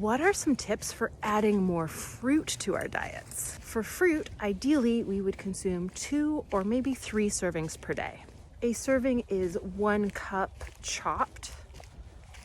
What are some tips for adding more fruit to our diets? For fruit, ideally, we would consume 2 or maybe 3 servings per day. A serving is 1 cup chopped,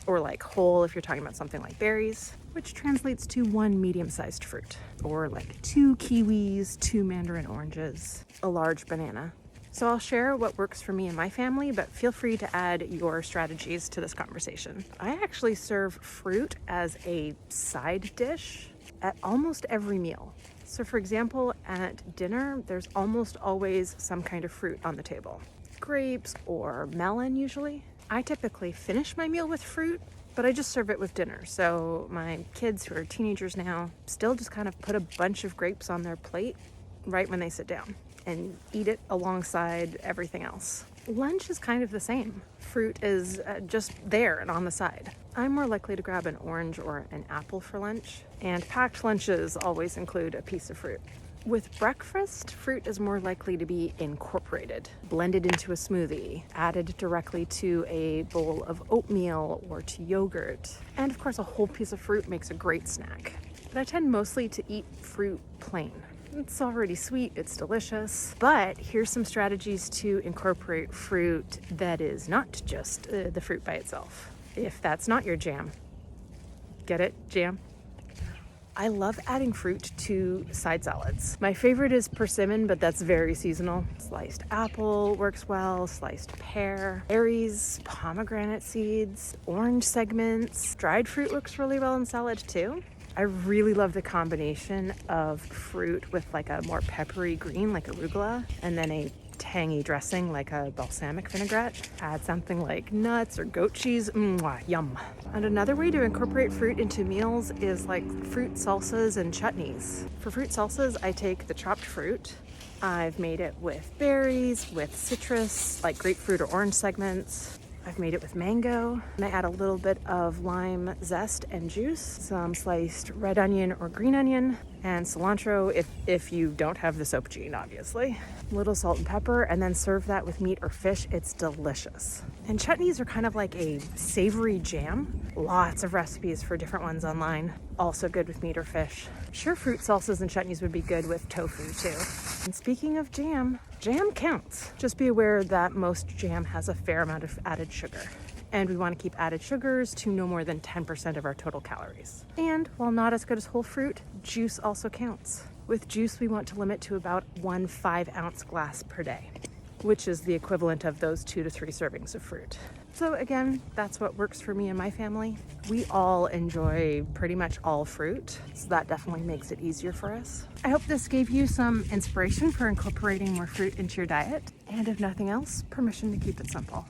or like whole if you're talking about something like berries, which translates to 1 medium-sized fruit, or like 2 kiwis, 2 mandarin oranges, a large banana. So I'll share what works for me and my family, but feel free to add your strategies to this conversation. I actually serve fruit as a side dish at almost every meal. So for example, at dinner, there's almost always some kind of fruit on the table. Grapes or melon usually. I typically finish my meal with fruit, but I just serve it with dinner. So my kids, who are teenagers now, still just kind of put a bunch of grapes on their plate right when they sit down and eat it alongside everything else. Lunch is kind of the same. Fruit is just there and on the side. I'm more likely to grab an orange or an apple for lunch, and packed lunches always include a piece of fruit. With breakfast, fruit is more likely to be incorporated, blended into a smoothie, added directly to a bowl of oatmeal or to yogurt. And of course, a whole piece of fruit makes a great snack. But I tend mostly to eat fruit plain. It's already sweet, it's delicious, but here's some strategies to incorporate fruit that is not just the fruit by itself. If that's not your jam. Get it? Jam? I love adding fruit to side salads. My favorite is persimmon, but that's very seasonal. Sliced apple works well, sliced pear, berries, pomegranate seeds, orange segments. Dried fruit works really well in salad too. I really love the combination of fruit with like a more peppery green like arugula, and then a tangy dressing like a balsamic vinaigrette. Add something like nuts or goat cheese. Yum. And another way to incorporate fruit into meals is like fruit salsas and chutneys. For fruit salsas, I take the chopped fruit. I've made it with berries, with citrus, like grapefruit or orange segments. I've made it with mango, and I add a little bit of lime zest and juice, some sliced red onion or green onion, and cilantro if you don't have this aubergine, obviously. A little salt and pepper, and then serve that with meat or fish. It's delicious. And chutneys are kind of like a savory jam. Lots of recipes for different ones online. Also good with meat or fish. Sure, fruit salsas and chutneys would be good with tofu too. And speaking of jam counts. Just be aware that most jam has a fair amount of added sugar. And we want to keep added sugars to no more than 10% of our total calories. And while not as good as whole fruit, juice also counts. With juice, we want to limit to about 1 5-ounce glass per day, which is the equivalent of those 2 to 3 servings of fruit. So again, that's what works for me and my family. We all enjoy pretty much all fruit, so that definitely makes it easier for us. I hope this gave you some inspiration for incorporating more fruit into your diet, and if nothing else, permission to keep it simple.